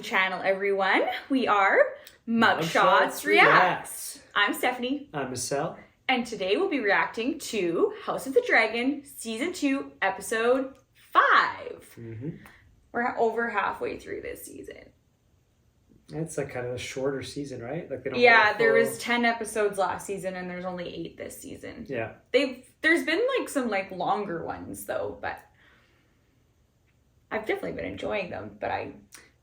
the channel, everyone. We are MOKKA Reacts. I'm Stephanie. I'm Mesel. And today we'll be reacting to House of the Dragon, Season 2, Episode 5. We're over halfway through this season. It's like kind of a shorter season, right? Like they don't. Yeah, there was 10 episodes last season, and there's only 8 this season. Yeah. There's been like some like longer ones though, but I've definitely been enjoying them. But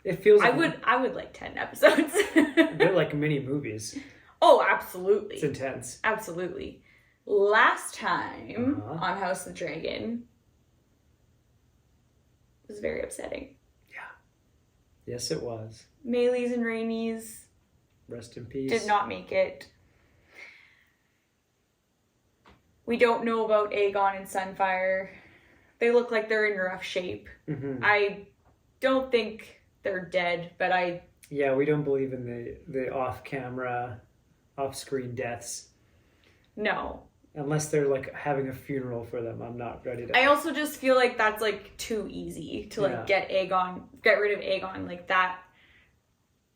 it feels. I would like 10 episodes. They're like mini movies. Oh, absolutely. It's intense. Absolutely. Last time on House of the Dragon was very upsetting. Yeah. Yes, it was. Mayleys and Rhaenys, rest in peace, did not make it. We don't know about Aegon and Sunfire. They look like they're in rough shape. I don't think they're dead, but yeah, we don't believe in the off-camera, off-screen deaths. No. Unless they're like having a funeral for them, I'm not ready to. I also just feel like that's like too easy to like get rid of Aegon like that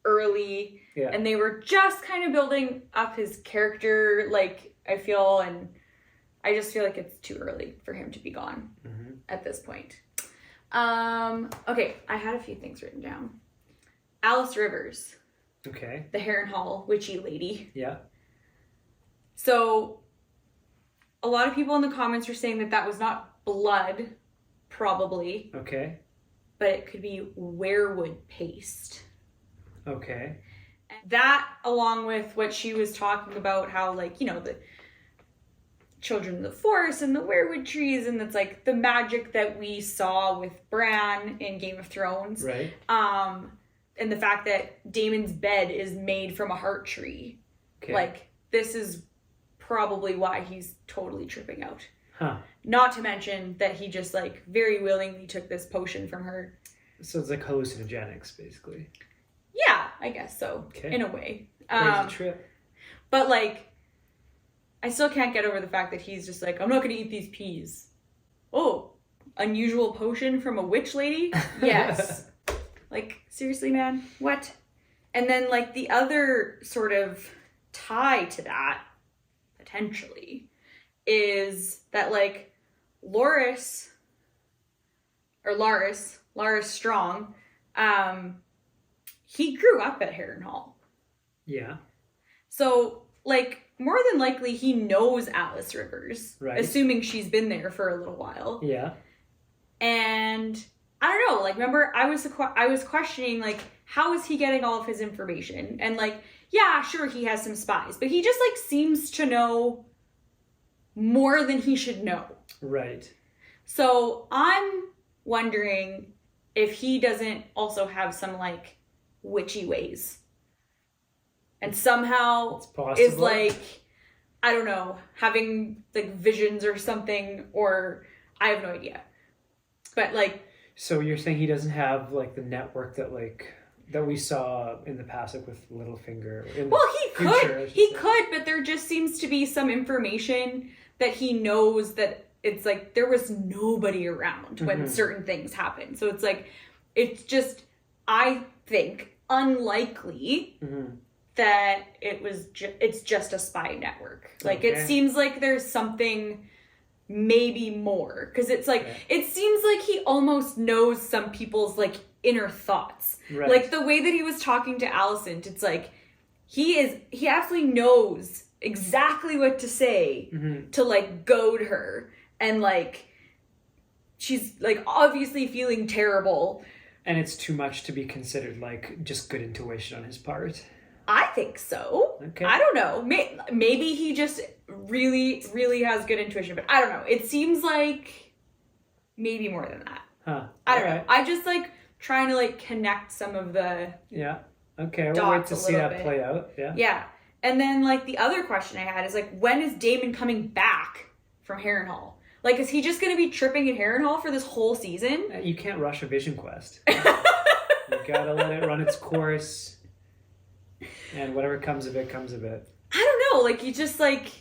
early. Yeah. And they were just kind of building up his character, like I feel, and I just feel like it's too early for him to be gone at this point. Okay, I had a few things written down. Alice Rivers. Okay. The Harrenhal witchy lady. Yeah. So a lot of people in the comments were saying that was not blood, probably. Okay. But it could be werewood paste. Okay. And that, along with what she was talking about, how, like, you know, the children of the forest and the werewood trees, and it's like the magic that we saw with Bran in Game of Thrones. Right. And the fact that Daemon's bed is made from a heart tree. Okay. Like, this is probably why he's totally tripping out. Huh. Not to mention that he just, like, very willingly took this potion from her. So it's like hallucinogenics, basically. Yeah, I guess so. Okay. In a way. Crazy trip. But, like, I still can't get over the fact that he's just like, I'm not going to eat these peas. Oh, unusual potion from a witch lady? Yes. Like, seriously, man? What? And then, like, the other sort of tie to that, potentially, is that, like, Laris Strong, he grew up at Harrenhal. Yeah. So, like, more than likely he knows Alice Rivers, right, assuming she's been there for a little while. Yeah. And I don't know, like, remember I was questioning, like, how is he getting all of his information? And, like, yeah, sure, he has some spies, but he just, like, seems to know more than he should know. Right. So I'm wondering if he doesn't also have some, like, witchy ways. And somehow is, like, I don't know, having, like, visions or something, or I have no idea. But, like... So you're saying he doesn't have, like, the network that, like, that we saw in the past, like, with Littlefinger? Well, he could, but there just seems to be some information that he knows that it's, like, there was nobody around when certain things happened. So it's, like, it's just, I think, unlikely... that it's just a spy network. Like, it seems like there's something maybe more. Because it's like, it seems like he almost knows some people's, like, inner thoughts. Right. Like, the way that he was talking to Alicent, it's like, he absolutely knows exactly what to say to, like, goad her. And, like, she's, like, obviously feeling terrible. And it's too much to be considered, like, just good intuition on his part. I think so. Okay. I don't know. Maybe he just really, really has good intuition, but I don't know. It seems like maybe more than that. Huh. I don't know. I just, like, trying to, like, connect some of the Okay, we'll wait to see that play out. Yeah. Yeah. And then, like, the other question I had is, like, when is Daemon coming back from Harrenhal? Like, is he just going to be tripping at Harrenhal for this whole season? You can't rush a vision quest. You gotta let it run its course. And whatever comes of it, comes of it. I don't know. Like, you just, like,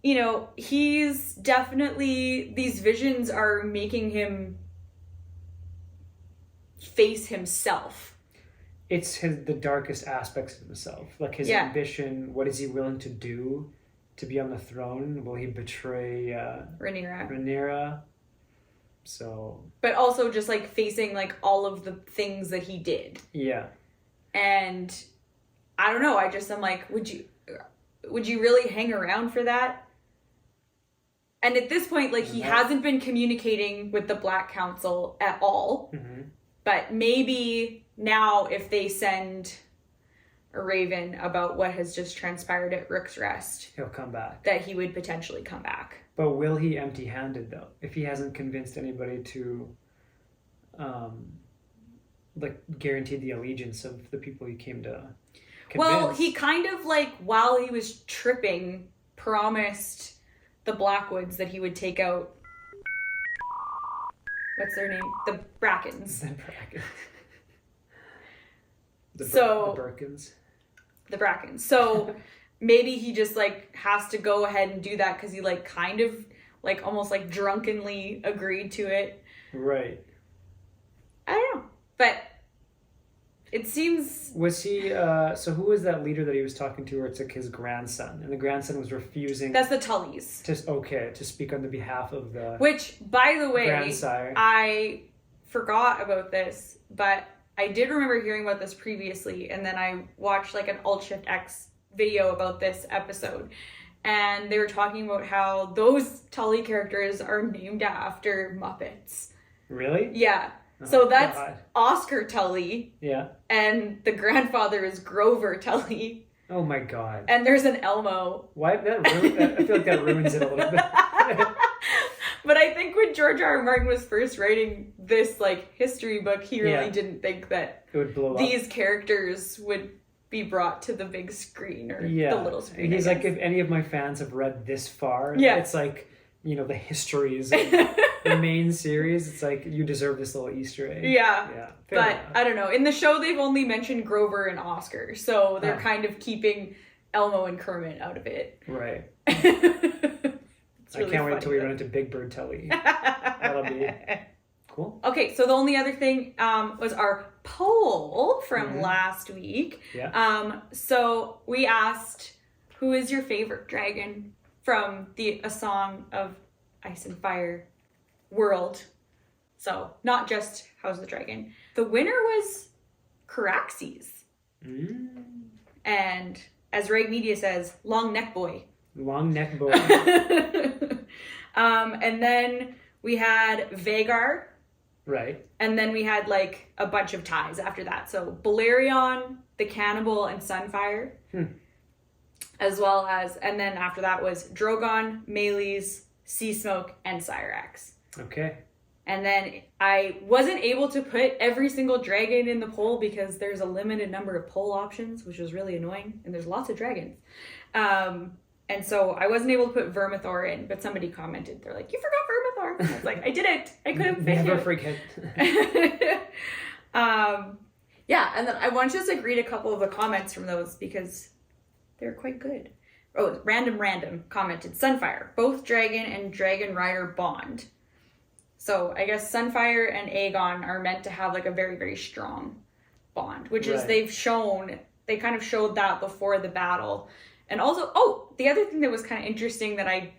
you know, he's definitely... These visions are making him face himself. it's the darkest aspects of himself, like his ambition. What is he willing to do to be on the throne? Will he betray Rhaenyra? So, but also just like facing like all of the things that he did. Yeah. And I don't know. I'm like, would you really hang around for that? And at this point, like, he hasn't been communicating with the Black Council at all. Mm-hmm. But maybe now, if they send a raven about what has just transpired at Rook's Rest, he'll come back. That he would potentially come back. But will he empty-handed, though? If he hasn't convinced anybody to, guarantee the allegiance of the people he came to convince? Well, he kind of, like, while he was tripping, promised the Blackwoods that he would take out, what's their name? The Brackens. The Brackens. The Birkins. The Brackens. So maybe he just like has to go ahead and do that because he like kind of like almost like drunkenly agreed to it. Right. I don't know. But it seems... Was he, so who was that leader that he was talking to, where it's like his grandson, and the grandson was refusing... That's the Tullys. To speak on the behalf of the... Which, by the way, grandsire. I forgot about this, but I did remember hearing about this previously, and then I watched like an Alt-Shift X video about this episode, and they were talking about how those Tully characters are named after Muppets. Really? Yeah. So that's Oscar Tully. Yeah. And the grandfather is Grover Tully. Oh my god. And there's an Elmo. Why that? I feel like that ruins it a little bit. But I think when George R. R. Martin was first writing this like history book, he really didn't think that it would blow these up. Characters would be brought to the big screen or the little screen. He's like, if any of my fans have read this far, it's like, you know, the histories of the main series. It's like, you deserve this little Easter egg. Yeah. But enough. I don't know. In the show, they've only mentioned Grover and Oscar, so they're kind of keeping Elmo and Kermit out of it. Right. Really I can't wait until we run into Big Bird Tully. That'll be cool. Okay, so the only other thing was our poll from last week. Yeah. So we asked, who is your favorite dragon from A Song of Ice and Fire world? So not just House of the Dragon. The winner was Caraxes. And as Reg Media says, long neck boy. Long neck boy. And then we had Vagar. Right. And then we had like a bunch of ties after that. So Balerion, the Cannibal, and Sunfire. As well as, and then after that was Drogon, Melees, Sea Smoke, and Cyrax. Okay. And then I wasn't able to put every single dragon in the poll because there's a limited number of poll options, which was really annoying. And there's lots of dragons. And so I wasn't able to put Vermithor in, but somebody commented. They're like, you forgot Vermithor. And I was like, I didn't. I couldn't fit Never it. forget. Yeah, and then I want to just read a couple of the comments from those because they're quite good. Oh, Random commented, Sunfire, both dragon and dragon rider bond. So I guess Sunfire and Aegon are meant to have like a very, very strong bond, which is they kind of showed that before the battle. And also, the other thing that was kind of interesting that I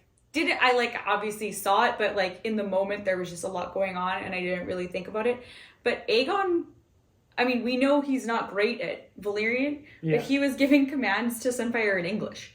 obviously saw it, but like in the moment there was just a lot going on and I didn't really think about it. But Aegon, I mean, we know he's not great at Valyrian, but he was giving commands to Sunfire in English.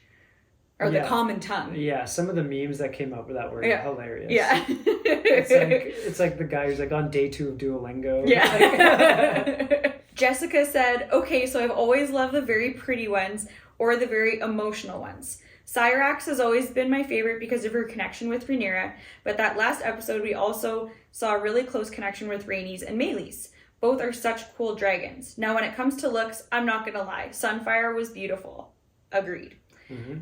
Or the common tongue. Yeah, some of the memes that came up with that were hilarious. Yeah. it's like the guy who's like on day 2 of Duolingo. Yeah. Jessica said, okay, so I've always loved the very pretty ones or the very emotional ones. Cyrax has always been my favorite because of her connection with Rhaenyra, but that last episode we also saw a really close connection with Rhaenys and Melees. Both are such cool dragons. Now when it comes to looks, I'm not gonna lie, Sunfire was beautiful. Agreed. Mm-hmm.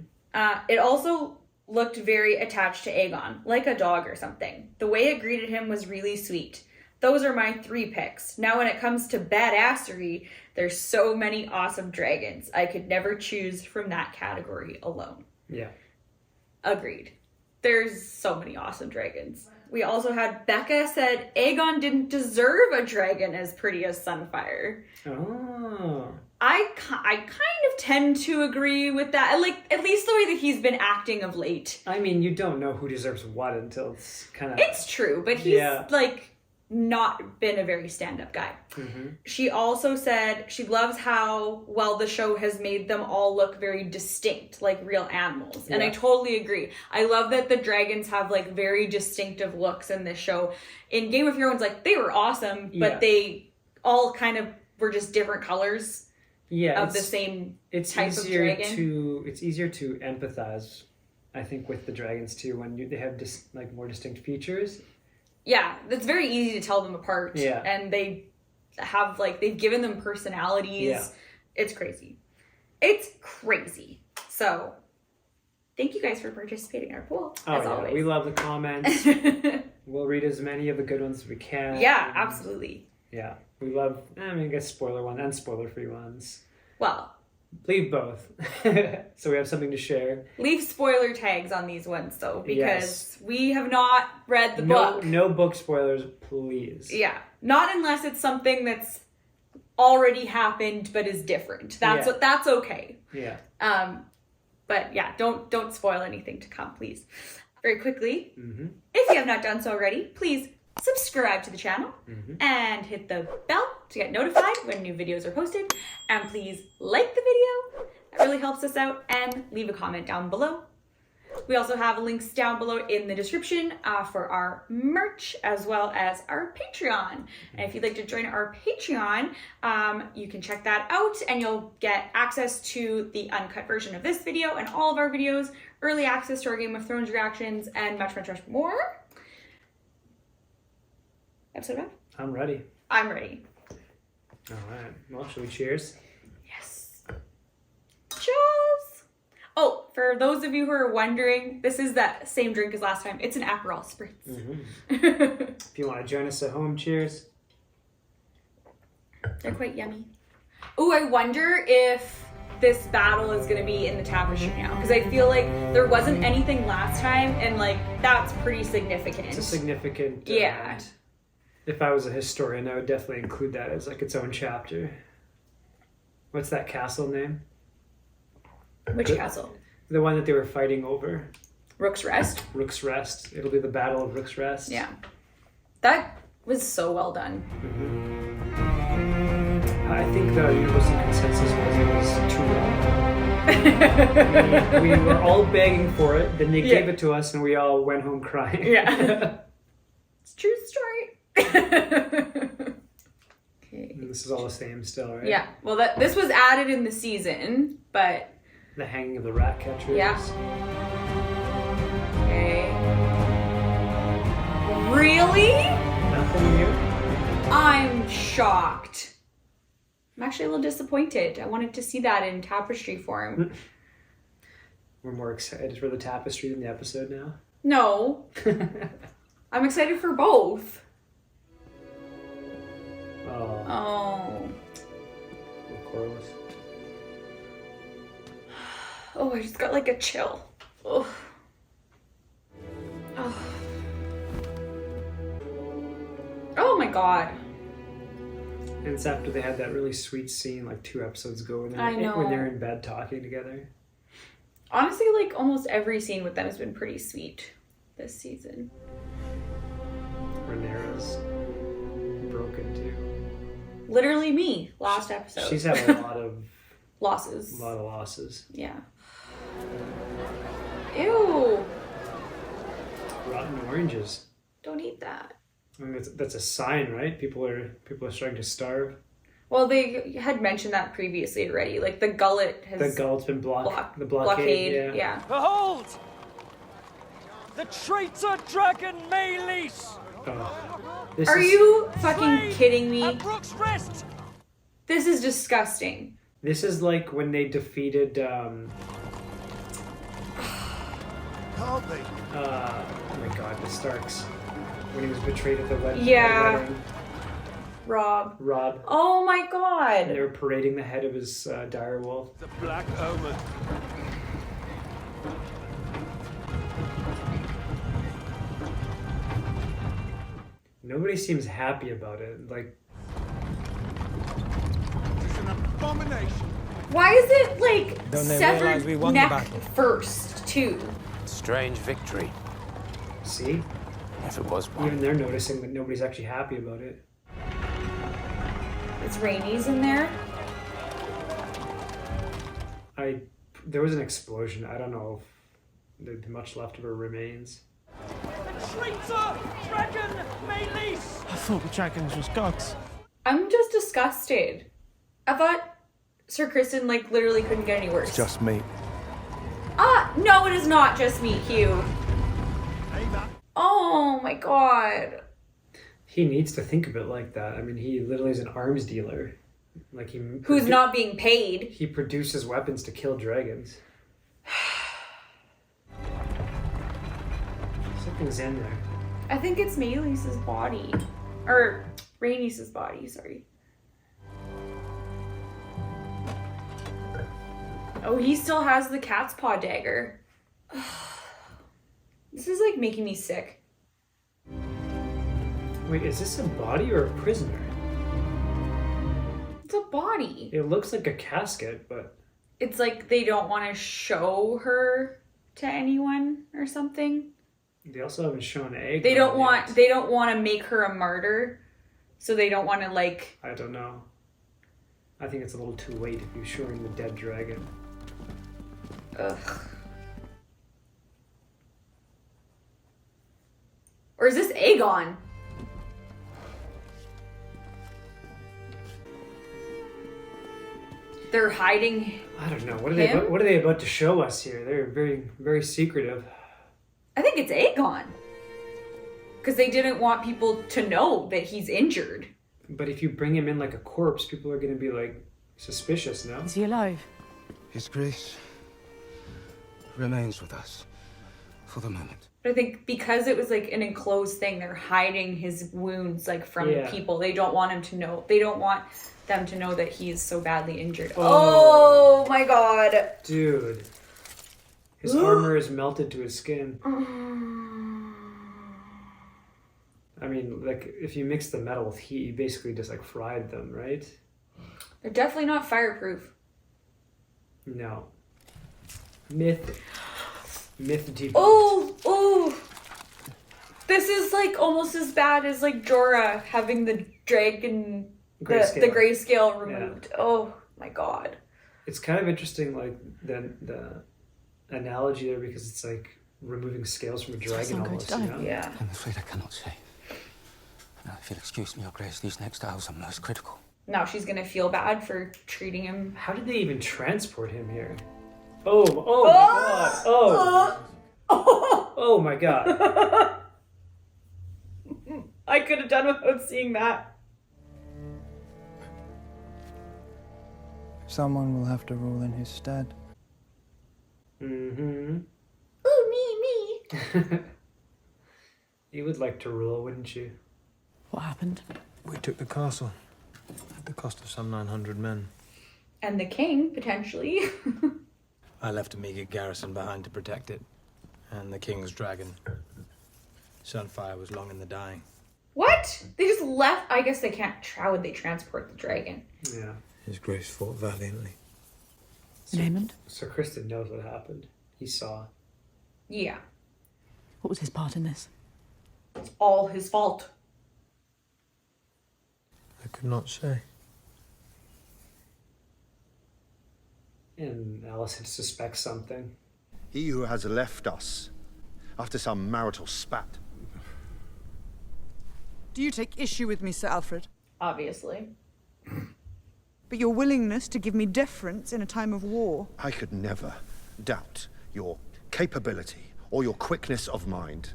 It also looked very attached to Aegon, like a dog or something. The way it greeted him was really sweet. Those are my 3 picks. Now when it comes to badassery, there's so many awesome dragons. I could never choose from that category alone. Yeah. Agreed. There's so many awesome dragons. We also had Becca said Aegon didn't deserve a dragon as pretty as Sunfire. Oh. I kind of tend to agree with that. Like, at least the way that he's been acting of late. I mean, you don't know who deserves what until it's kind of... It's true, but he's, like, not been a very stand-up guy. Mm-hmm. She also said she loves how well the show has made them all look very distinct, like real animals. And I totally agree. I love that the dragons have, like, very distinctive looks in this show. In Game of Thrones, like, they were awesome, but they all kind of were just different colors. Of the same type of dragon. It's easier to empathize, I think, with the dragons too when they have more distinct features. Yeah, it's very easy to tell them apart. Yeah, and they have they've given them personalities. Yeah. It's crazy. It's crazy. So, thank you guys for participating in our poll. As always, we love the comments. We'll read as many of the good ones as we can. Yeah, absolutely. Yeah, we love, I guess spoiler one and spoiler free ones. Well, leave both. So we have something to share. Leave spoiler tags on these ones though, because we have not read the book. No book spoilers, please. Yeah, not unless it's something that's already happened but is different. That's okay. Yeah. But yeah, don't spoil anything to come, please. Very quickly, if you have not done so already, please subscribe to the channel and hit the bell to get notified when new videos are posted. And please like the video. That really helps us out. And leave a comment down below. We also have links down below in the description for our merch as well as our Patreon. And if you'd like to join our Patreon, you can check that out and you'll get access to the uncut version of this video and all of our videos, early access to our Game of Thrones reactions, and much, much, much more. Episode 5? I'm ready. I'm ready. All right. Well, should we cheers? Yes. Cheers! Oh, for those of you who are wondering, this is that same drink as last time. It's an Aperol Spritz. If you want to join us at home, cheers. They're quite yummy. Oh, I wonder if this battle is going to be in the tapestry now, because I feel like there wasn't anything last time, and that's pretty significant. It's a significant event. If I was a historian, I would definitely include that as its own chapter. What's that castle name? Which castle? The one that they were fighting over. Rook's Rest? Rook's Rest. It'll be the Battle of Rook's Rest. Yeah. That was so well done. I think the universal consensus was it was too long. We were all begging for it, then they gave it to us and we all went home crying. Yeah. It's a true story. Okay. This is all the same still, right? Yeah. Well, this was added in the season, but... The hanging of the rat catchers. Yeah. Okay. Really? Nothing new? I'm shocked. I'm actually a little disappointed. I wanted to see that in tapestry form. We're more excited for the tapestry than the episode now? No. I'm excited for both. Oh. Corliss. Oh, I just got a chill. Oh. Oh my god. And it's after they had that really sweet scene 2 episodes ago when they're in bed talking together. Honestly, almost every scene with them has been pretty sweet this season. Rhaenyra's broken too. Literally me, last episode. She's had a lot of losses. A lot of losses. Yeah. Ew. Rotten oranges. Don't eat that. I mean, that's a sign, right? People are starting to starve. Well, they had mentioned that previously already. The gullet has... The gullet's been blocked. The blockade. Yeah. Behold! The traitor dragon Meleys! Are you fucking kidding me? At Rook's Rest! This is disgusting. This is like when they defeated Oh my god, the Starks. When he was betrayed at the wedding. Yeah. Rob. Oh my god. And they were parading the head of his direwolf. The Black Omen. Nobody seems happy about it. Like, It's an abomination. Why is it like Don't they realise severed we won the neck battle? first too? Strange victory. see? If it was one. Even they're noticing that nobody's actually happy about it. It's Rhaenys in there. There was an explosion. I don't know if there's much left of her remains. The traitor dragon Melis! I thought the dragons was gods. I'm just disgusted. I thought Sir Kristen like literally couldn't get any worse. It's just me. No, it is not just me, Hugh. Hey, that. Oh my god. He needs to think of it like that. I mean, he literally is an arms dealer. Like Who's not being paid. He produces weapons to kill dragons. Something's in there. I think it's Melis's body. Or Rhaenys' body, sorry. Oh, he still has the cat's paw dagger. This is like making me sick. Wait, is this a body or a prisoner? It's a body. It looks like a casket, but... It's like they don't want to show her to anyone or something. They also haven't shown egg. They don't want to make her a martyr. So they don't want to like... I don't know. I think it's a little too late if you're showing the dead dragon. Ugh. Or is this Aegon? They're hiding. I don't know. What Him? are they about to show us here? They're very, very secretive. I think it's Aegon. Because they didn't want people to know that he's injured. But if you bring him in like a corpse, people are going to be like suspicious, no? Is he alive? His grace remains with us for the moment. But I think because it was like an enclosed thing, they're hiding his wounds like from people. They don't want him to know. They don't want them to know that he's so badly injured. Oh my god. Dude. His armor is melted to his skin. I mean, like, if you mix the metal with heat, you basically just, like, fried them, right? They're definitely not fireproof. No. Myth debunked. Oh! This is, like, almost as bad as, like, Jorah having the dragon... The grayscale removed. Yeah. Oh, my God. It's kind of interesting, like, the analogy there, because it's, like, removing scales from a dragon almost, you know? Yeah. I'm afraid I cannot say. Now, if you'll excuse me, Your Grace, these next hours are most critical. Now she's gonna feel bad for treating him. How did they even transport him here? Oh my god! Oh my god! I could have done without seeing that. Someone will have to rule in his stead. Mm-hmm. Oh, me. You would like to rule, wouldn't you? What happened? We took the castle at the cost of some 900 men. And the king, potentially. I left a meager garrison behind to protect it. And the king's dragon. Sunfire was long in the dying. What? They just left? I guess they can't. How would they transport the dragon? Yeah. His grace fought valiantly. Raymond? So Kristen knows what happened. He saw. Yeah. What was his part in this? It's all his fault. I could not say. And Alicent suspects something. He who has left us after some marital spat. Do you take issue with me, Sir Alfred? Obviously. But your willingness to give me deference in a time of war? I could never doubt your capability or your quickness of mind.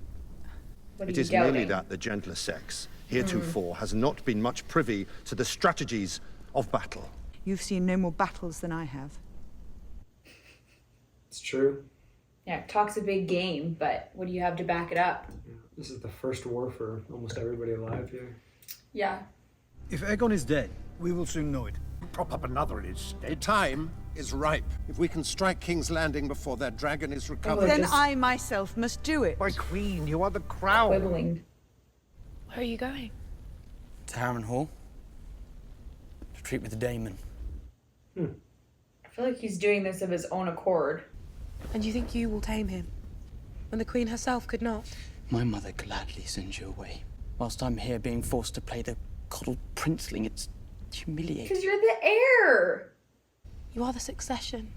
What are It you is doubting? merely that the gentler sex heretofore has not been much privy to the strategies of battle. You've seen no more battles than I have. It's true. Yeah, talk's a big game, but what do you have to back it up? Yeah. This is the first war for almost everybody alive here. Yeah. If Aegon is dead, we will soon know it. Prop up another in his stead. The time is ripe. If we can strike King's Landing before their dragon is recovered... Then I myself must do it. My queen, you are the crown. Quibbling. Where are you going? To Harren Hall. To treat with the Daemon. I feel like he's doing this of his own accord. And you think you will tame him? When the Queen herself could not? My mother gladly sends you away. Whilst I'm here being forced to play the coddled princeling, it's humiliating. Because you're the heir! You are the succession.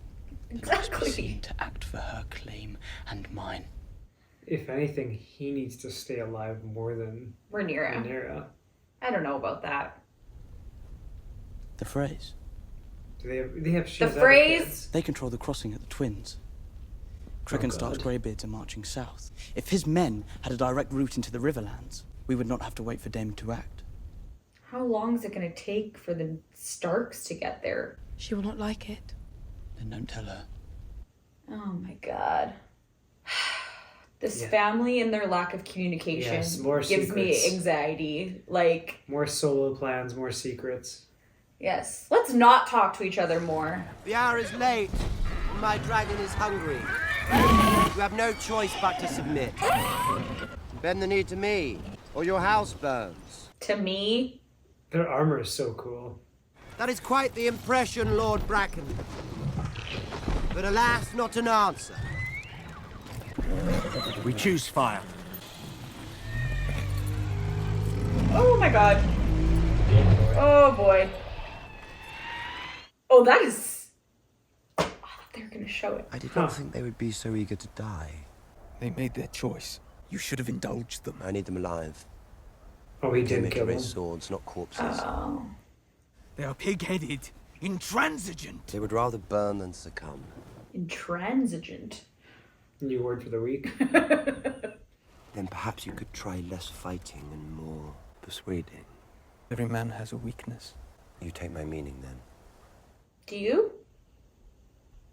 Exactly. Seem to act for her claim and mine. If anything, he needs to stay alive more than Rhaenyra. I don't know about that. The Freys. They have the Freys? They control the crossing at the Twins. Crickenstark's Greybeards are marching south. If his men had a direct route into the Riverlands, we would not have to wait for Daemon to act. How long is it going to take for the Starks to get there? She will not like it. Then don't tell her. Oh my god. This family and their lack of communication gives me anxiety. Like, more solo plans, more secrets. Yes. Let's not talk to each other more. The hour is late, and my dragon is hungry. You have no choice but to submit. Bend the knee to me, or your house burns. To me? Their armor is so cool. That is quite the impression, Lord Bracken. But alas, not an answer. We choose fire. Oh my god. Oh boy. Oh, that is... I thought they were going to show it. I did not think they would be so eager to die. They made their choice. You should have indulged them. I need them alive. Oh, he didn't kill them. Swords, not corpses. Oh. They are pig-headed, intransigent. They would rather burn than succumb. Intransigent. New word for the week. Then perhaps you could try less fighting and more persuading. Every man has a weakness. You take my meaning then. Do you?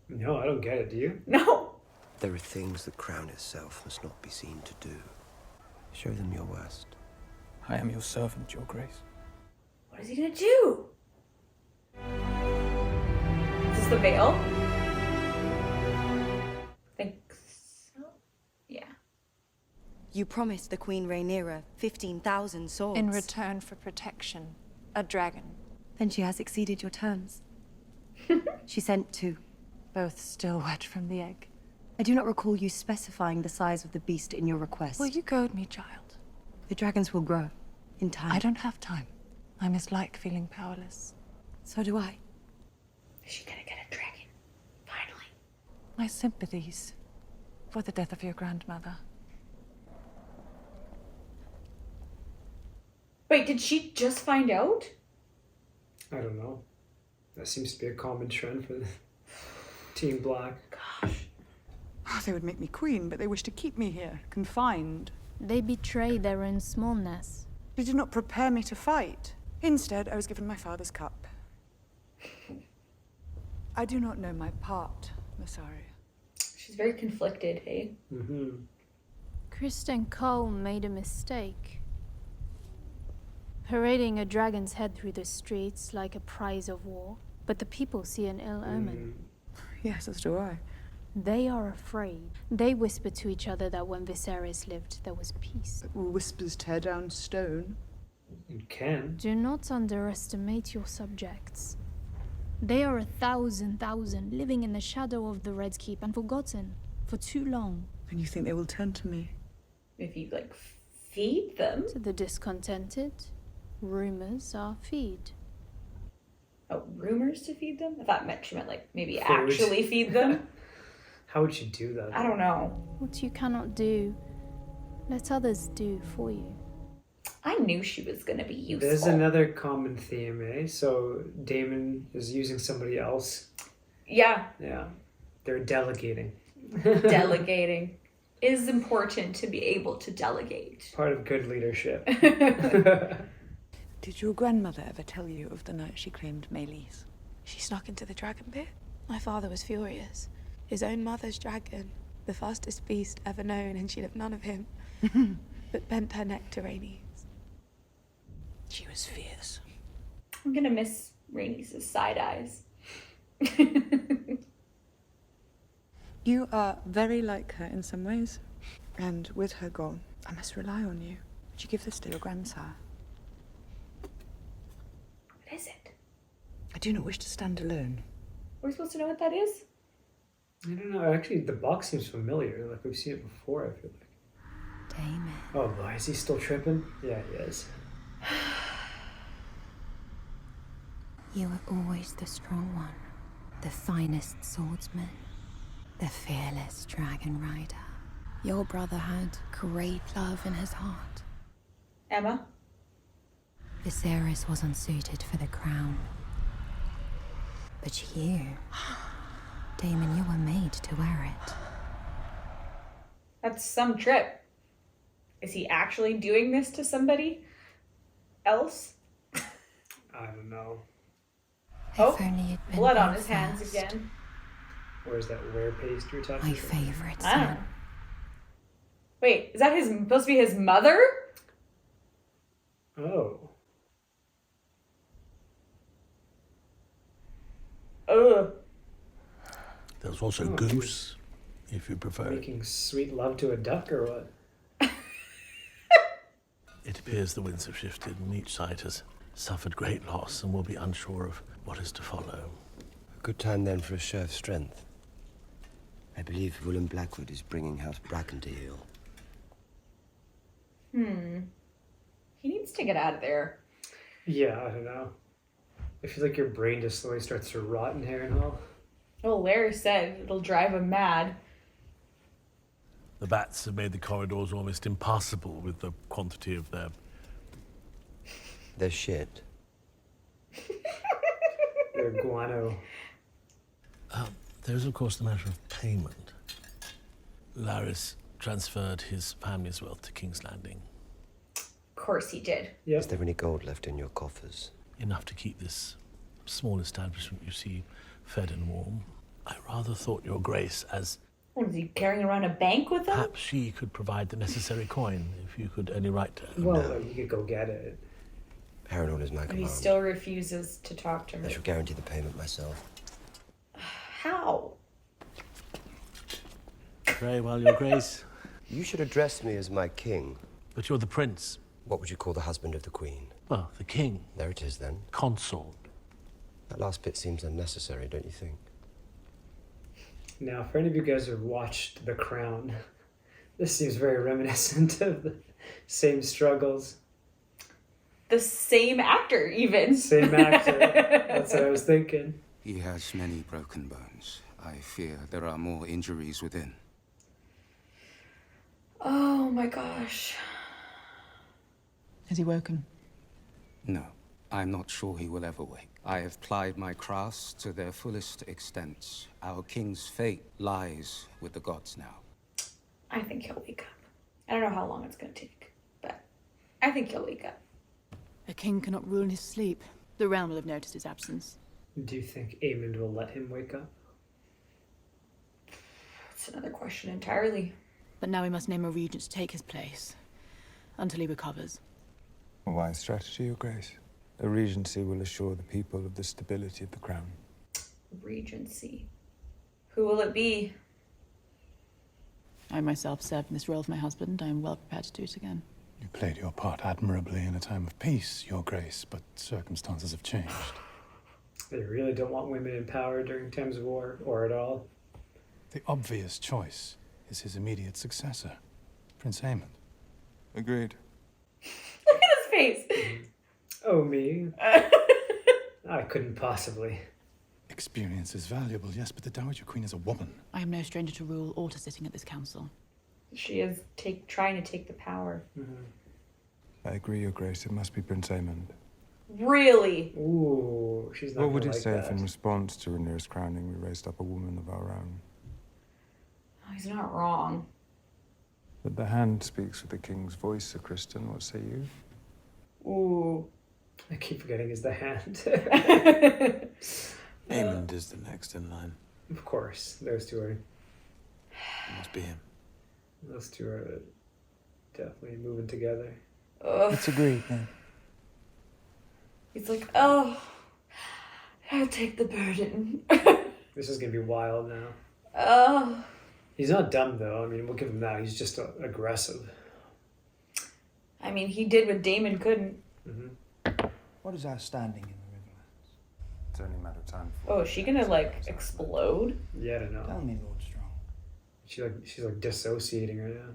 No, I don't get it. Do you? No. There are things that crown itself must not be seen to do. Show them your worst. I am your servant, your grace. What is he gonna do? Is this the veil? Think so? Yeah. You promised the Queen Rhaenyra 15,000 swords. In return for protection. A dragon. Then she has exceeded your terms. She sent 2. Both still wet from the egg. I do not recall you specifying the size of the beast in your request. Will you goad me, child? The dragons will grow. In time. I don't have time. I mislike feeling powerless. So do I. Is she gonna get a dragon? Finally. My sympathies for the death of your grandmother. Wait, did she just find out? I don't know. That seems to be a common trend for the Team Black. Gosh. Oh, they would make me queen, but they wish to keep me here, confined. They betray their own smallness. They did not prepare me to fight. Instead, I was given my father's cup. I do not know my part, Massaria. She's very conflicted, hey? Mm-hmm. Kristen Cole made a mistake. Parading a dragon's head through the streets like a prize of war. But the people see an ill omen. Yes, as do I. They are afraid. They whisper to each other that when Viserys lived, there was peace. Whispers tear down stone. You can. Do not underestimate your subjects. They are 1,000 living in the shadow of the Red Keep and forgotten for too long. And you think they will turn to me? If you, like, feed them? To the discontented, rumors are feed. Oh, rumors to feed them? I thought she meant, like, maybe Food. actually feed them. How would you do that? I don't know. What you cannot do, let others do for you. I knew she was going to be useful. There's another common theme, eh? So Daemon is using somebody else. Yeah. Yeah. They're delegating. Delegating is important to be able to delegate. Part of good leadership. Did your grandmother ever tell you of the night she claimed Melees? She snuck into the dragon pit. My father was furious. His own mother's dragon, the fastest beast ever known, and she'd have none of him. But bent her neck to Rhaenys. She was fierce. I'm gonna miss Rhaenys' side eyes. You are very like her in some ways. And with her gone, I must rely on you. Did you give this to your grandsire? What is it? I do not wish to stand alone. We're supposed to know what that is? I don't know. Actually, the box seems familiar. Like we've seen it before, I feel like. Damon. Oh boy, is he still tripping? Yeah, he is. You were always the strong one, the finest swordsman, the fearless dragon rider. Your brother had great love in his heart. Emma? Viserys was unsuited for the crown. But you, Damon, you were made to wear it. That's some trip. Is he actually doing this to somebody else? I don't know. Oh, If only it'd been blood on him his hands first. again. Where's that wear paste you're talking My about? favorite I don't son. know. Wait, is that supposed to be his mother? Oh. Ugh. There's also goose, if you prefer. Making sweet love to a duck or what? It appears the winds have shifted and each side has suffered great loss and will be unsure of what is to follow. A good time then for a show of strength. I believe Willem Blackwood is bringing House Bracken to heel. He needs to get out of there. Yeah, I don't know. I feel like your brain just slowly starts to rot in Harrenhal. Well, Larry said it'll drive him mad. The bats have made the corridors almost impassable with the quantity of their... They're shit. Their guano. There's, of course, the matter of payment. Larys transferred his family's wealth to King's Landing. Of course he did. Yep. Is there any gold left in your coffers? Enough to keep this small establishment you see fed and warm. I rather thought your grace, as What, is he carrying around a bank with him? perhaps she could provide the necessary coin if you could only write to her. Well, you could go get it. Harrenhal is my But he command. still refuses to talk to I her. shall guarantee the payment myself. How? Very well, your grace. You should address me as my king. But you're the prince. What would you call the husband of the queen? Well, the king. There it is then. Consort. That last bit seems unnecessary, don't you think? Now, for any of you guys who have watched The Crown, this seems very reminiscent of the same struggles. The same actor, even. Same actor. That's what I was thinking. He has many broken bones. I fear there are more injuries within. Oh my gosh. Has he woken? No, I'm not sure he will ever wake. I have plied my crafts to their fullest extent. Our king's fate lies with the gods now. I think he'll wake up. I don't know how long it's going to take, but I think he'll wake up. A king cannot rule in his sleep. The realm will have noticed his absence. Do you think Aemond will let him wake up? That's another question entirely. But now we must name a regent to take his place. Until he recovers. A wise strategy, Your Grace. A regency will assure the people of the stability of the crown. Regency. Who will it be? I myself served in this role for my husband. I am well prepared to do it again. You played your part admirably in a time of peace, Your Grace, but circumstances have changed. They really don't want women in power during times of war, or at all. The obvious choice is his immediate successor, Prince Aemond. Agreed. Look at his face. Oh, me? I couldn't possibly. Experience is valuable, yes, but the Dowager Queen is a woman. I am no stranger to rule or to sitting at this council. She is trying to take the power. I agree, Your Grace. It must be Prince Aemond. Really? Ooh, she's not What would gonna he like say that. if in response to Rhaenyra's crowning we raised up a woman of our own? Oh, he's not wrong. But the hand speaks with the king's voice, Sir Kristen. What say you? Ooh. I keep forgetting it's the hand. Aemond is the next in line. Of course, those two are. It must be him. Those two are definitely moving together. Ugh. It's agreed then. He's like, oh, I'll take the burden. This is gonna be wild now. Oh. He's not dumb though. I mean, we'll give him that. He's just aggressive. I mean, he did what Daemon couldn't. What is our standing in the Riverlands? It's only a matter of time. Oh, is she gonna, like, explode? Yeah, I don't know. Tell me, Lord Strong. She's like dissociating right now.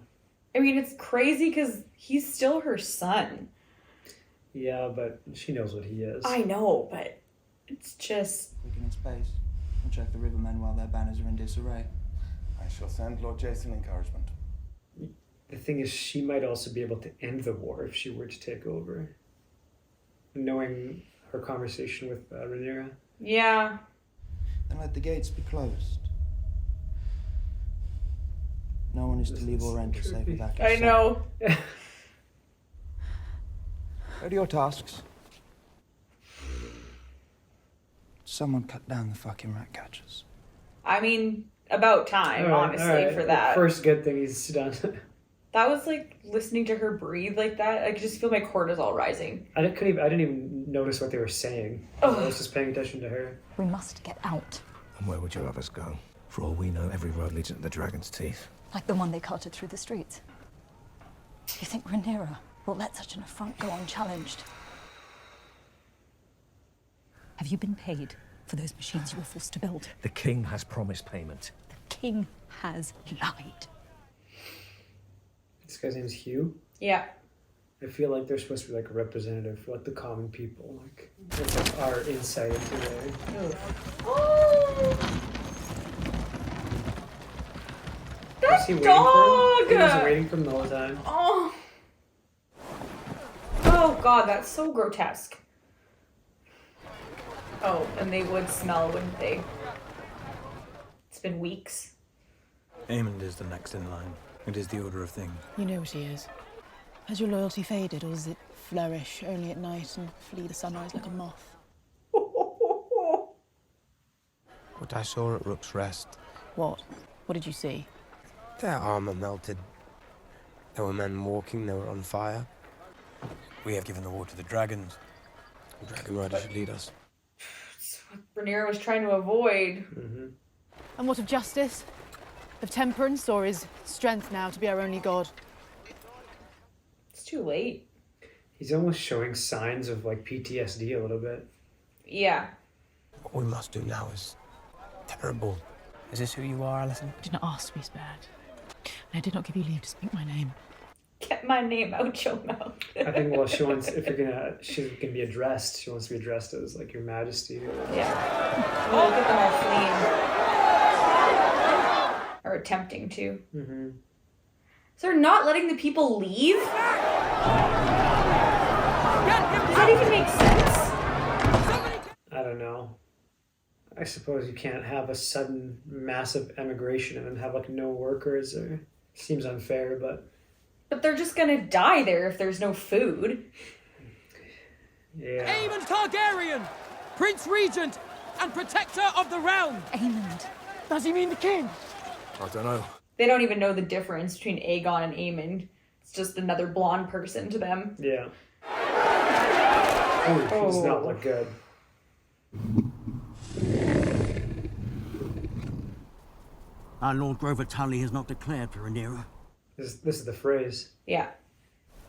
I mean, it's crazy because he's still her son. Yeah, but she knows what he is. I know, but it's just... We can in space and check the rivermen while their banners are in disarray. I shall send Lord Jason encouragement. The thing is, she might also be able to end the war if she were to take over. Knowing her conversation with Rhaenyra. Yeah. Then let the gates be closed. No one is to leave or enter save without consent. I know. What are your tasks? Someone cut down the fucking rat catchers. I mean, about time, honestly, for that. First good thing he's done. That was like listening to her breathe like that. I could just feel my cortisol rising. I didn't even notice what they were saying. I was just paying attention to her. We must get out. And where would you have us go? For all we know, every road leads into the Dragon's Teeth. Like the one they carted through the streets. You think Rhaenyra will let such an affront go unchallenged? Have you been paid for those machines you were forced to build? The king has promised payment. The king has lied. This guy's name's Hugh. Yeah. I feel like they're supposed to be like a representative for like the common people. Like it's like our insight into their... Oh! Was he waiting dog! for him? He was waiting for him the whole time. Oh. Oh god, that's so grotesque. Oh, and they would smell, wouldn't they? It's been weeks. Aemond is the next in line. It is the order of things. You know what he is. Has your loyalty faded, or does it flourish only at night and flee the sunrise like a moth? What I saw at Rook's Rest. What? What did you see? Their armor melted. There were men walking, they were on fire. We have given the war to the dragons. The dragon rider should lead us. It's what Rhaenyra was trying to avoid. And what of justice? Of temperance, or is strength now to be our only god? It's too late. He's almost showing signs of like PTSD a little bit. Yeah. What we must do now is terrible. Is this who you are, Alison? I did not ask to be spared. And I did not give you leave to speak my name. Get my name out your mouth. I think, well, she wants, if she's gonna be addressed, she wants to be addressed as like Your Majesty. Yeah. Oh, look at them all fleeing. Or attempting to. So they're not letting the people leave? Does that even make sense? I don't know. I suppose you can't have a sudden massive emigration and then have like no workers. Or seems unfair, but they're just gonna die there if there's no food. Yeah. Aemond Targaryen, Prince Regent and Protector of the Realm. Aemond. Does he mean the king? I don't know. They don't even know the difference between Aegon and Aemond. It's just another blonde person to them. Yeah. Oh, does not look good. Our Lord Grover Tully has not declared for Rhaenyra. This is the phrase. Yeah.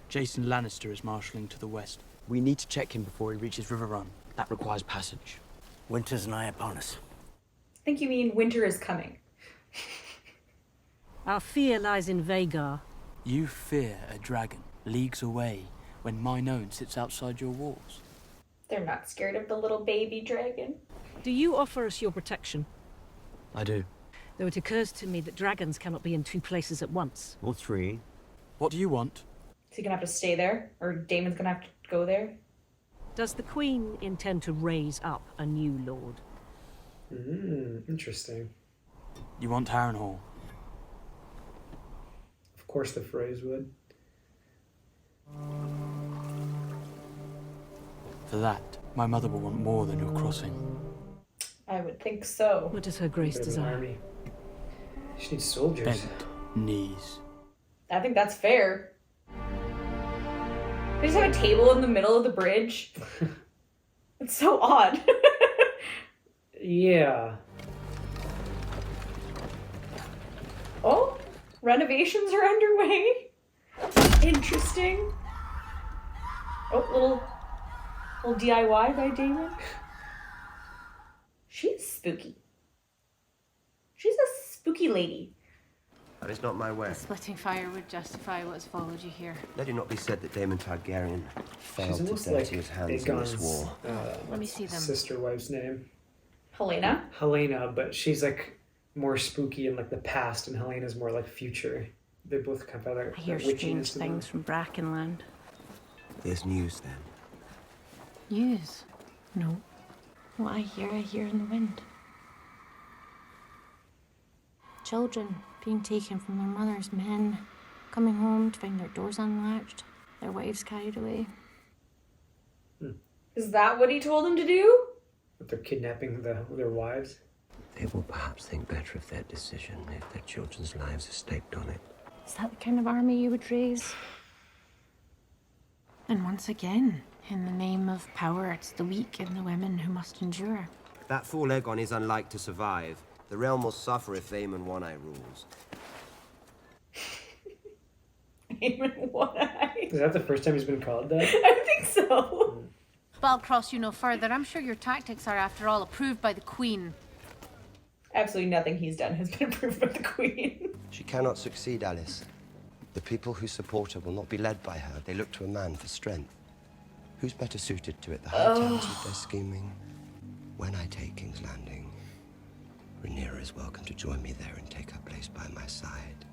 Jason Lannister is marshalling to the west. We need to check him before he reaches River Run. That requires passage. Winter's nigh upon us. I think you mean winter is coming. Our fear lies in Vhagar. You fear a dragon leagues away when mine own sits outside your walls. They're not scared of the little baby dragon. Do you offer us your protection? I do. Though it occurs to me that dragons cannot be in two places at once. Or three. What do you want? Is he gonna have to stay there? Or Daemon's gonna have to go there? Does the Queen intend to raise up a new lord? Interesting. You want Harrenhal? Of course the phrase would. For that, my mother will want more than your crossing. I would think so. What does her grace desire? She needs soldiers. Bent knees. I think that's fair. They just have a table in the middle of the bridge. It's so odd. Yeah. Oh, renovations are underway. Interesting. Oh, little DIY by Damon. She's spooky. She's a spooky lady. That is not my way. The splitting fire would justify what's followed you here. Let it not be said that Daemon Targaryen failed to almost dirty his hands in this Aegon's, war. Let me see them. Sister wife's name. Helena, but she's like more spooky in like the past, and Helena's more like future. They both kind of have I hear strange things from Brackenland. There's news then. News? No. What I hear in the wind. Children being taken from their mothers, men coming home to find their doors unlatched, their wives carried away. Is that what he told them to do? But they're kidnapping their wives. They will perhaps think better of their decision if their children's lives are staked on it. Is that the kind of army you would raise? And once again, in the name of power, it's the weak and the women who must endure. That fool Aegon is unlike to survive. The realm will suffer if Aemon One-Eye rules. Aemon One-Eye? Is that the first time he's been called that? I think so. But I'll cross you no further. I'm sure your tactics are, after all, approved by the Queen. Absolutely nothing he's done has been approved by the Queen. She cannot succeed, Alice. The people who support her will not be led by her. They look to a man for strength. Who's better suited to it? The High Towers with their scheming? When I take King's Landing, Rhaenyra is welcome to join me there and take her place by my side.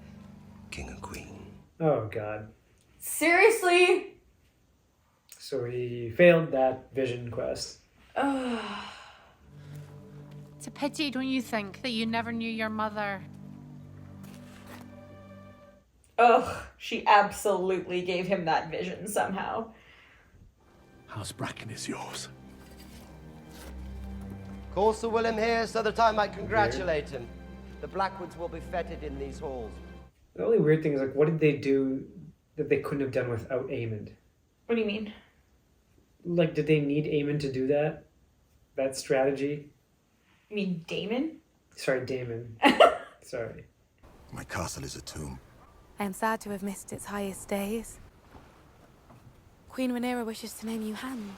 King and Queen. Oh, God. Seriously? So he failed that vision quest. It's a pity, don't you think, that you never knew your mother? Ugh, she absolutely gave him that vision somehow. House Bracken is yours. Call Sir William here so that I might congratulate him. The Blackwoods will be feted in these halls. The only weird thing is, like, what did they do that they couldn't have done without Aemond? What do you mean? Like, did they need Aemond to do that? That strategy? You mean Damon? Sorry, Damon. Sorry. My castle is a tomb. I am sad to have missed its highest days. Queen Rhaenyra wishes to name you Hand.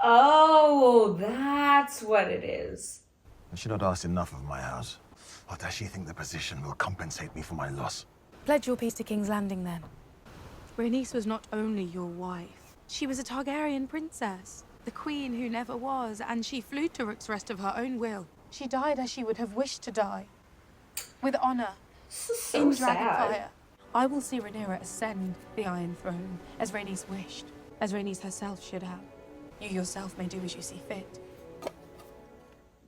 Oh, that's what it is. Has she not asked enough of my house? Or does she think the position will compensate me for my loss? Pledge your peace to King's Landing, then. Rhaenys was not only your wife. She was a Targaryen princess. The queen who never was, and she flew to Rook's Rest of her own will. She died as she would have wished to die. With honor. So in sad. Dragonfire. I will see Rhaenyra ascend the Iron Throne, as Rhaenys wished. As Rhaenys herself should have. You yourself may do as you see fit.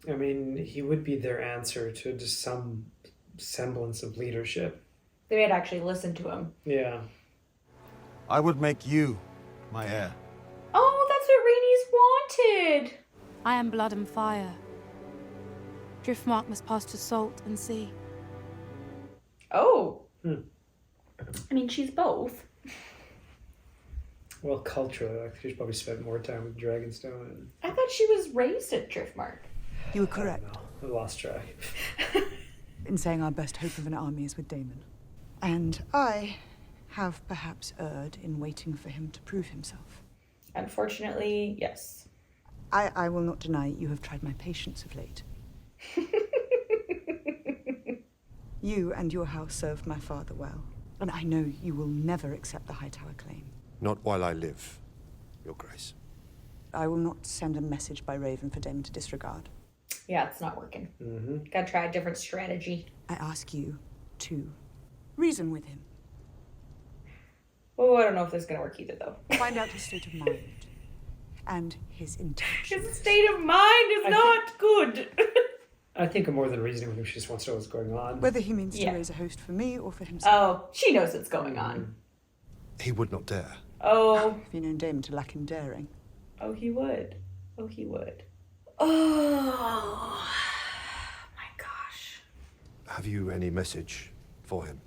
I mean, he would be their answer to just some semblance of leadership. They might actually listen to him. Yeah. I would make you my heir. Oh, that's what Rhaenys wanted. I am blood and fire. Driftmark must pass to salt and sea. Oh. I mean, she's both. Well, culturally, like, she's probably spent more time with Dragonstone. And I thought she was raised at Driftmark. You were correct. I lost track. In saying our best hope of an army is with Daemon. And I have perhaps erred in waiting for him to prove himself. Unfortunately, yes. I will not deny you have tried my patience of late. You and your house served my father well, and I know you will never accept the Hightower claim. Not while I live, Your Grace. I will not send a message by Raven for Daemon to disregard. Yeah, it's not working. Gotta try a different strategy. I ask you to reason with him. Oh, I don't know if this is gonna work either, though. Find out his state of mind and his intentions. His state of mind is not good. I think more than reasoning with him, she just wants to know what's going on. Whether he means to raise a host for me or for himself. Oh, she knows what's going on. He would not dare. Oh. Have you known Daemon to lack in daring? Oh, he would. Oh, he would. Oh, my gosh. Have you any message for him?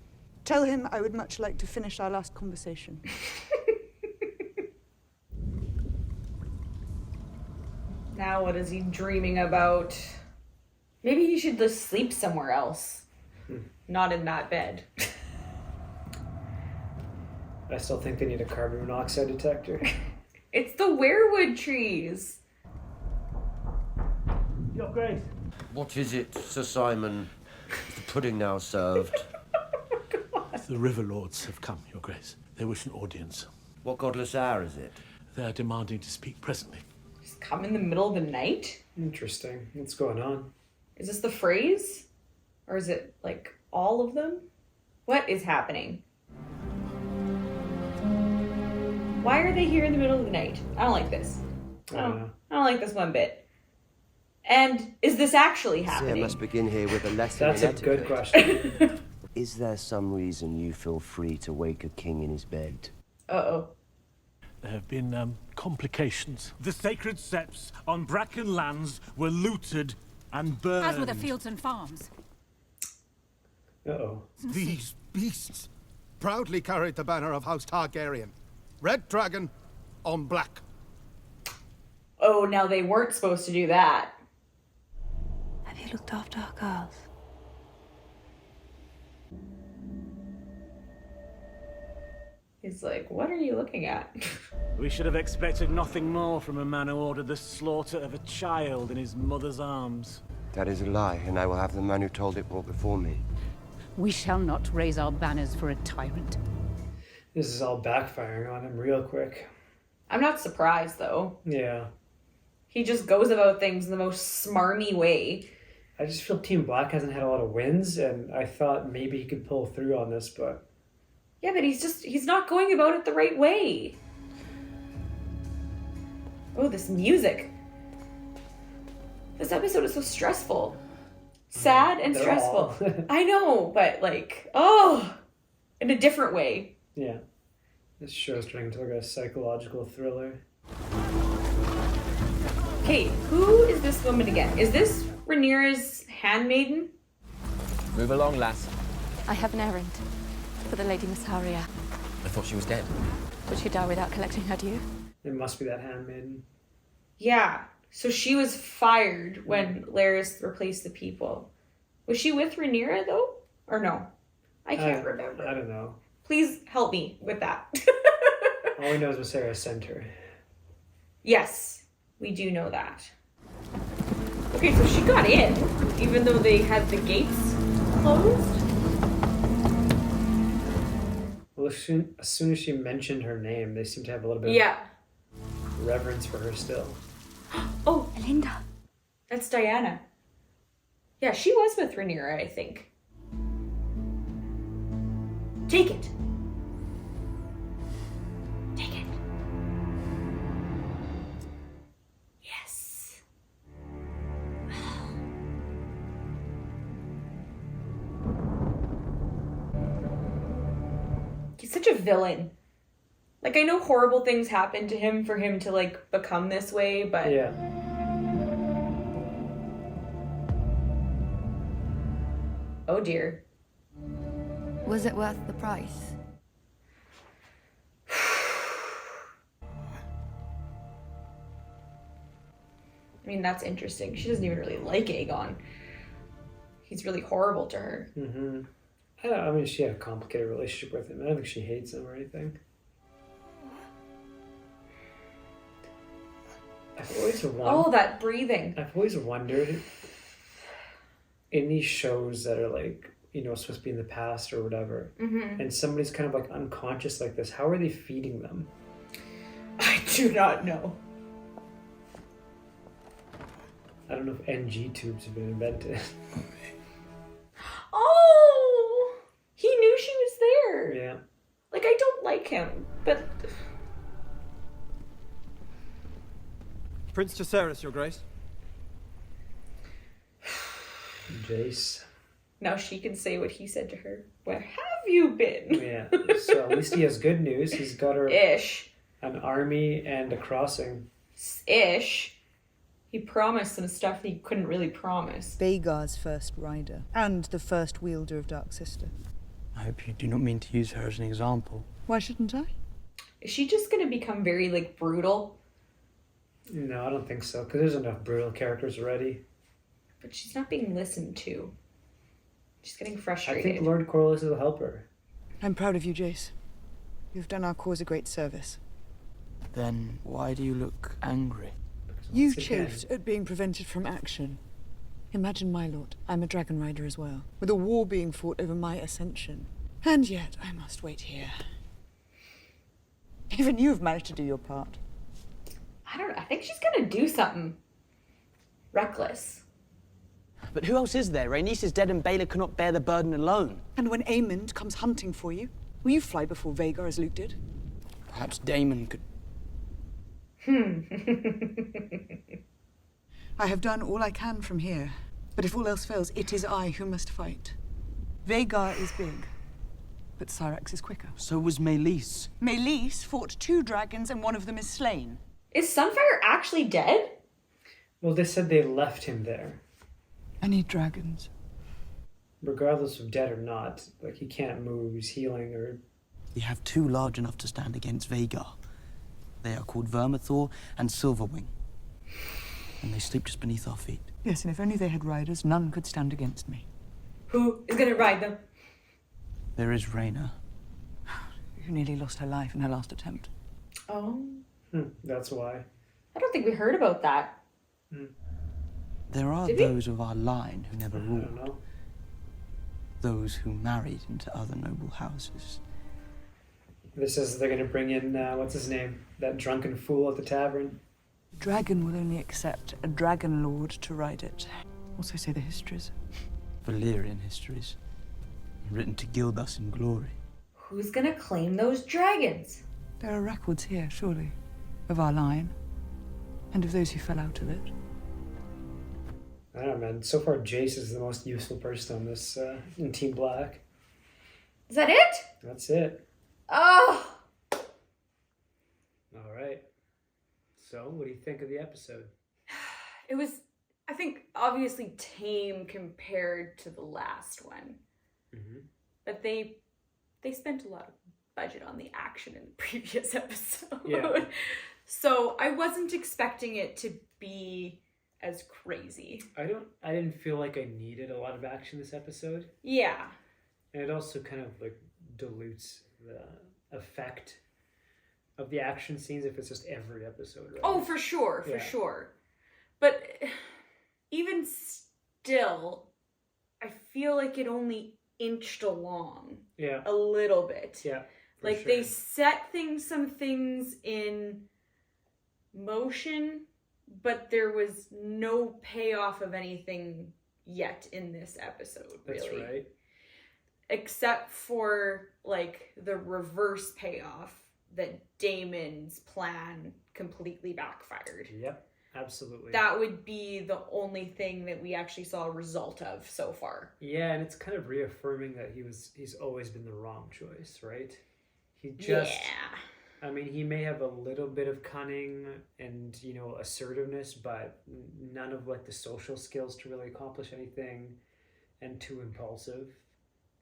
Tell him I would much like to finish our last conversation. Now what is he dreaming about? Maybe he should just sleep somewhere else. Not in that bed. I still think they need a carbon monoxide detector. It's the weirwood trees. Your Grace. What is it, Sir Simon? Is the pudding now served? The River Lords have come, Your Grace. They wish an audience. What godless hour is it? They are demanding to speak presently. Just come in the middle of the night? Interesting. What's going on? Is this the phrase? Or is it, like, all of them? What is happening? Why are they here in the middle of the night? I don't like this. I don't like this one bit. And is this actually happening? I must begin here with a lesson That's in a etiquette. good question. Is there some reason you feel free to wake a king in his bed? Uh-oh. There have been complications. The sacred septs on Bracken lands were looted and burned. As were the fields and farms. Uh-oh. These beasts proudly carried the banner of House Targaryen. Red dragon on black. Oh, now they weren't supposed to do that. Have you looked after our girls? He's like, what are you looking at? We should have expected nothing more from a man who ordered the slaughter of a child in his mother's arms. That is a lie, and I will have the man who told it brought before me. We shall not raise our banners for a tyrant. This is all backfiring on him real quick. I'm not surprised, though. Yeah. He just goes about things in the most smarmy way. I just feel Team Black hasn't had a lot of wins, and I thought maybe he could pull through on this, but... Yeah, but he's not going about it the right way. Oh, this music. This episode is so stressful. Sad and stressful. I know, but like, oh, in a different way. Yeah. This show's turning into like a psychological thriller. Okay, who is this woman again? Is this Rhaenyra's handmaiden? Move along, lass. I have an errand for the Lady Missaria. I thought she was dead. Would she die without collecting her due? It must be that handmaiden. Yeah. So she was fired when Larys replaced the people. Was she with Rhaenyra though? Or no? I can't remember. I don't know. Please help me with that. All we know is Viserys sent her. Yes, we do know that. Okay, so she got in, even though they had the gates closed. Well, as soon as she mentioned her name, they seem to have a little bit of reverence for her still. Oh, Linda. That's Diana. Yeah, she was with Rhaenyra, I think. Take it. Take it. Yes. He's such a villain. Like, I know horrible things happen to him for him to, like, become this way, but... Yeah. Oh, dear. Was it worth the price? I mean, that's interesting. She doesn't even really like Aegon. He's really horrible to her. Mm-hmm. I mean, she had a complicated relationship with him. I don't think she hates him or anything. I've always wondered. Oh, that breathing. I've always wondered in these shows that are like, you know, supposed to be in the past or whatever, and somebody's kind of like unconscious like this, how are they feeding them? I do not know. I don't know if NG tubes have been invented. Oh! He knew she was there. Yeah. Like, I don't like him, but... Prince Jacaerys, Your Grace. Jace. Now she can say what he said to her. Where have you been? Yeah. So at least he has good news. He's got her... Ish. An army and a crossing. Ish. He promised some stuff that he couldn't really promise. Vhagar's first rider, and the first wielder of Dark Sister. I hope you do not mean to use her as an example. Why shouldn't I? Is she just gonna become very, like, brutal? No, I don't think so, because there's enough brutal characters already. But she's not being listened to. She's getting frustrated. I think Lord Corlys will help her. I'm proud of you, Jace. You've done our cause a great service. Then why do you look angry? You Once again- chafed at being prevented from action. Imagine, my lord, I'm a dragon rider as well, with a war being fought over my ascension. And yet, I must wait here. Even you've managed to do your part. I don't know. I think she's gonna do something reckless. But who else is there? Rhaenys is dead and Baelor cannot bear the burden alone. And when Aemond comes hunting for you, will you fly before Vhagar as Luke did? Perhaps Daemon could... I have done all I can from here, but if all else fails, it is I who must fight. Vhagar is big, but Syrax is quicker. So was Meleys. Meleys fought 2 dragons and one of them is slain. Is Sunfire actually dead? Well, they said they left him there. I need dragons. Regardless of dead or not, like, he can't move, he's healing, or... We have 2 large enough to stand against Vhagar. They are called Vermithor and Silverwing. And they sleep just beneath our feet. Yes, and if only they had riders, none could stand against me. Who is gonna ride them? There is Rhaena. Who nearly lost her life in her last attempt. Oh. That's why. I don't think we heard about that. There are Did we? those of our line who never I ruled. don't know. Those who married into other noble houses. This is, they're gonna bring in, what's his name? That drunken fool at the tavern. A dragon will only accept a dragon lord to ride it. Also say the histories. Valyrian histories. Written to gild us in glory. Who's gonna claim those dragons? There are records here, surely, of our line, and of those who fell out of it. I don't know, man. So far, Jace is the most useful person on this, in Team Black. Is that it? That's it. Oh! Alright. So, what do you think of the episode? It was, I think, obviously tame compared to the last one. But they spent a lot of budget on the action in the previous episode. Yeah. So I wasn't expecting it to be as crazy. I didn't feel like I needed a lot of action this episode. Yeah. And it also kind of like dilutes the effect of the action scenes if it's just every episode, right? Oh, for sure, Yeah. sure. But even still, I feel like it only inched along a little bit. Yeah. Like sure. they set some things in motion, but there was no payoff of anything yet in this episode, really. That's right. Except for like the reverse payoff that Daemon's plan completely backfired. Yep, absolutely. That would be the only thing that we actually saw a result of so far. Yeah, and it's kind of reaffirming that he's always been the wrong choice, right? He just I mean, he may have a little bit of cunning and, you know, assertiveness, but none of like the social skills to really accomplish anything, and too impulsive.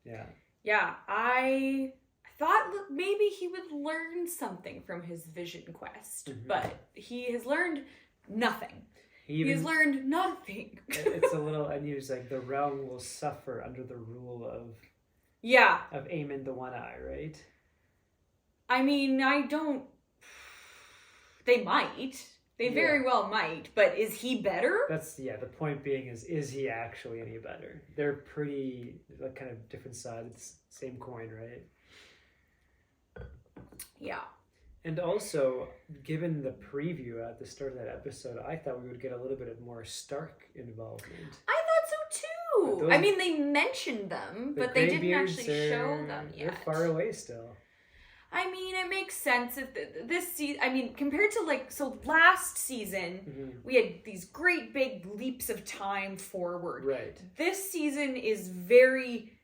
Yeah. Yeah, I thought maybe he would learn something from his vision quest, but he has learned nothing. He has learned nothing. It's a little, and he was like, the realm will suffer under the rule of Aemond the One-Eye, right? I mean, they might. They very well might, but is he better? That's, the point being is he actually any better? They're pretty, like, kind of different sides, same coin, right? Yeah. And also, given the preview at the start of that episode, I thought we would get a little bit of more Stark involvement. I thought so too. I mean, they mentioned them, but they didn't actually show them yet. They're far away still. I mean, it makes sense if this season, I mean, compared to last season, we had these great big leaps of time forward. Right. This season is very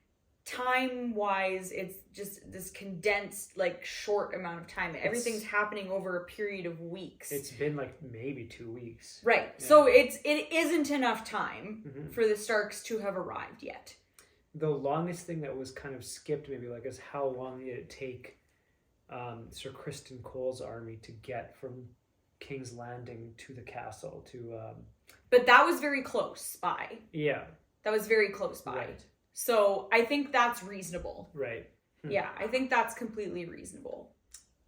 time-wise, it's just this condensed, short amount of time. Everything's happening over a period of weeks. It's been, maybe 2 weeks. Right. Yeah. So it isn't enough time for the Starks to have arrived yet. The longest thing that was kind of skipped, maybe, is how long did it take Sir Criston Cole's army to get from King's Landing to the castle But that was very close by. Yeah. That was very close by. Right. So I think that's reasonable. Right. Yeah, I think that's completely reasonable.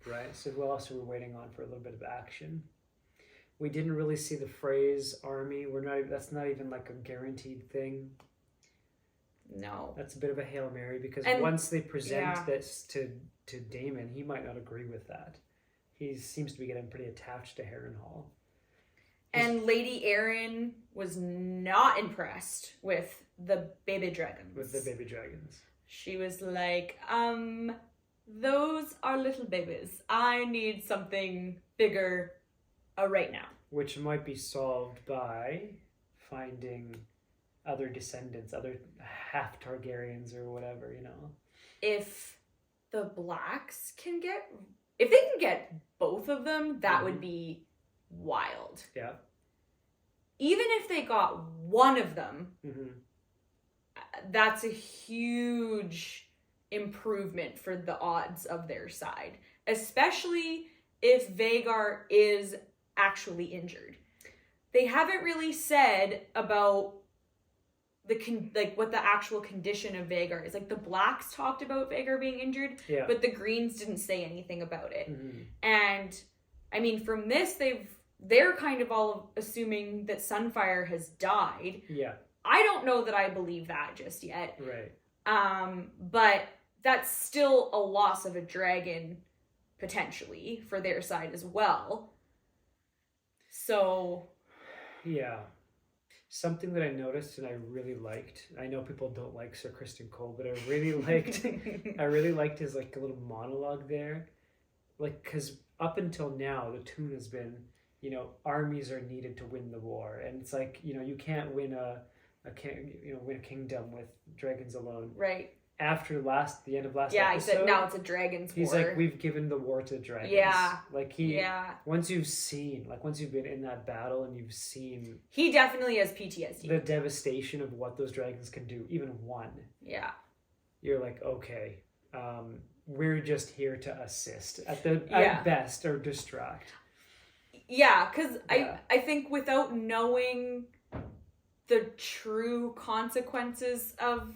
Right. So who else are we waiting on for a little bit of action? We didn't really see the phrase army. That's not even like a guaranteed thing. No. That's a bit of a Hail Mary because once they present this to Daemon, he might not agree with that. He seems to be getting pretty attached to Harrenhal. And Lady Erin was not impressed with the baby dragons. She was like, those are little babies. I need something bigger right now. Which might be solved by finding other descendants, other half Targaryens or whatever, you know. If the Blacks if they can get both of them, that would be wild. Yeah. Even if they got one of them, that's a huge improvement for the odds of their side, especially if Vhagar is actually injured. They haven't really said about what the actual condition of Vhagar is. Like, the Blacks talked about Vhagar being injured, but the Greens didn't say anything about it. And I mean, from this, they're kind of all assuming that Sunfire has died. Yeah. I don't know that I believe that just yet. Right. But that's still a loss of a dragon, potentially, for their side as well. So... Yeah. Something that I noticed and I really liked, I know people don't like Sir Criston Cole, but I really liked his like little monologue there. Like, because up until now, the tune has been, you know, armies are needed to win the war. And it's like, you know, you can't win win a kingdom with dragons alone. Right. After the end of last episode. Yeah, he said now it's a dragon's war. He's like, we've given the war to the dragons. Yeah. Like once you've been in that battle and you've seen. He definitely has PTSD. The devastation of what those dragons can do, even one. Yeah. You're like, okay, we're just here to assist at best or distract. Yeah, because I think without knowing the true consequences of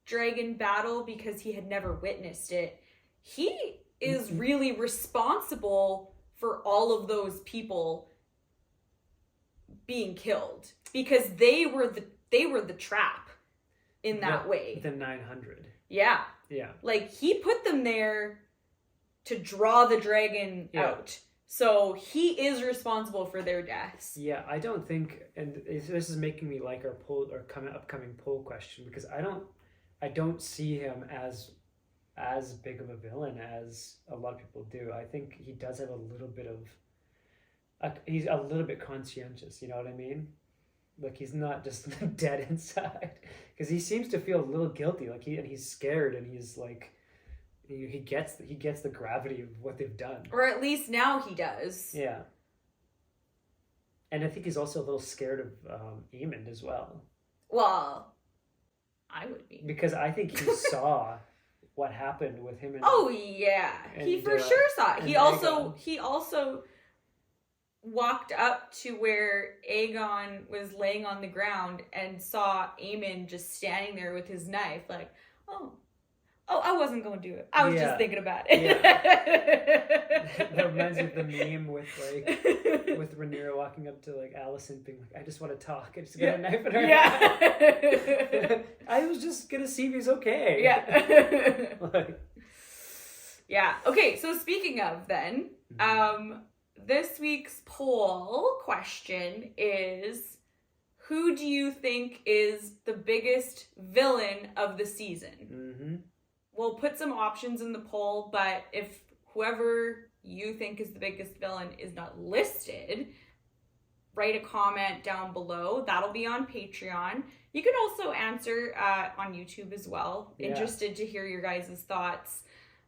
dragon battle, because he had never witnessed it, he is really responsible for all of those people being killed, because they were the trap in that way. The 900. Yeah. Yeah. Like, he put them there to draw the dragon out. So he is responsible for their deaths. Yeah, I don't think, and this is making me like our upcoming poll question, because I don't see him as big of a villain as a lot of people do. I think he does have a little bit of, he's a little bit conscientious, you know what I mean? Like, he's not just dead inside, because he seems to feel a little guilty, like he's scared, and he's like, he gets the gravity of what they've done. Or at least now he does. Yeah. And I think he's also a little scared of Aemond as well. Well, I would be. Because I think he saw what happened with him and... Oh, yeah. He for sure saw it. He also walked up to where Aegon was laying on the ground and saw Aemond just standing there with his knife, like, oh, I wasn't going to do it. I was just thinking about it. Yeah. That reminds me of the meme with Rhaenyra walking up to like Alicent being like, I just want to talk. I just got a knife in her. Yeah. I was just going to see if he's okay. Yeah. Yeah. Okay, so speaking of then, this week's poll question is, who do you think is the biggest villain of the season? Mm-hmm. We'll put some options in the poll, but if whoever you think is the biggest villain is not listed, write a comment down below. That'll be on Patreon. You can also answer on YouTube as well. Yeah. Interested to hear your guys' thoughts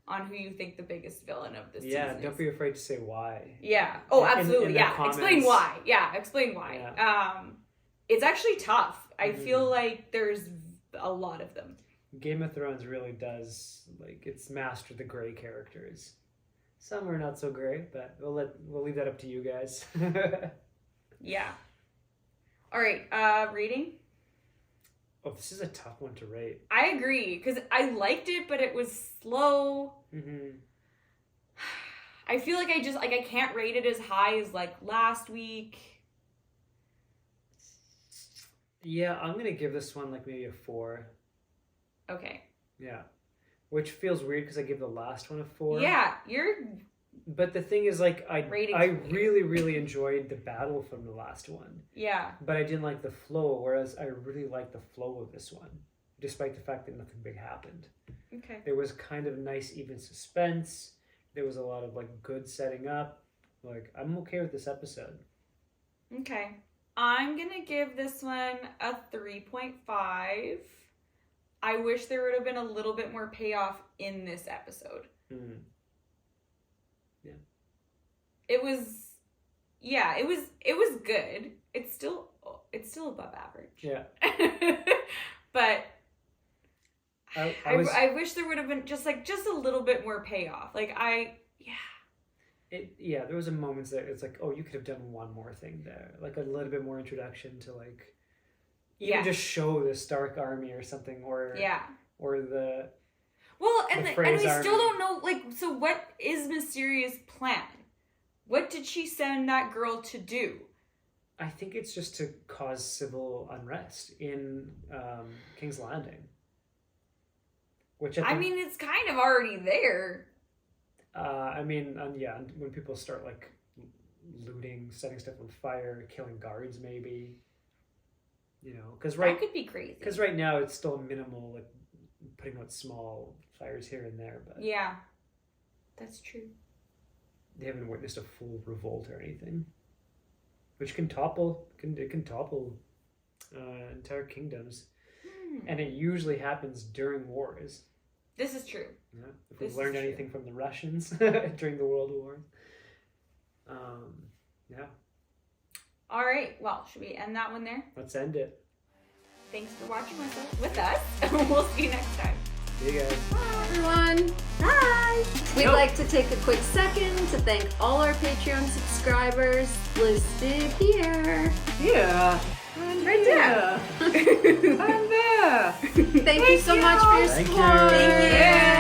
on who you think the biggest villain of this season is. Yeah, don't be afraid to say why. Yeah. Oh, absolutely. In explain why. Yeah, explain why. Yeah. It's actually tough. I feel like there's a lot of them. Game of Thrones really does, like, it's mastered the gray characters. Some are not so great, but we'll leave that up to you guys. Yeah. All right, rating? Oh, this is a tough one to rate. I agree, because I liked it, but it was slow. Mm-hmm. I feel like I can't rate it as high as like last week. Yeah, I'm gonna give this one like maybe a 4. Okay. Yeah, which feels weird because I gave the last one a 4. Yeah, But the thing is, like, I really enjoyed the battle from the last one. Yeah. But I didn't like the flow, whereas I really like the flow of this one, despite the fact that nothing big happened. Okay. There was kind of nice, even suspense. There was a lot of, like, good setting up. Like, I'm okay with this episode. Okay. I'm going to give this one a 3.5. I wish there would have been a little bit more payoff in this episode. Mm. Yeah. It was good. It's still above average. Yeah. But I wish there would have been just a little bit more payoff. Like there was a moment that it's like, oh, you could have done one more thing there, like a little bit more introduction to like, even just show the Stark army or something, or the and we still don't know, like, so what is Mysteria's plan? What did she send that girl to do? I think it's just to cause civil unrest in King's Landing, which I mean, it's kind of already there. When people start like looting, setting stuff on fire, killing guards, maybe, because that could be crazy. Because right now it's still minimal, like putting out small fires here and there, but yeah, that's true. They haven't witnessed a full revolt or anything, which can topple entire kingdoms, and it usually happens during wars. This is true. Yeah, if we've learned anything from the Russians during the World Wars. Yeah. All right. Well, should we end that one there? Let's end it. Thanks for watching with us. We'll see you next time. See you guys. Bye, everyone. Bye. We'd like to take a quick second to thank all our Patreon subscribers listed here. Yeah. Right there. I'm there. Thank you so much for your support. Thank you.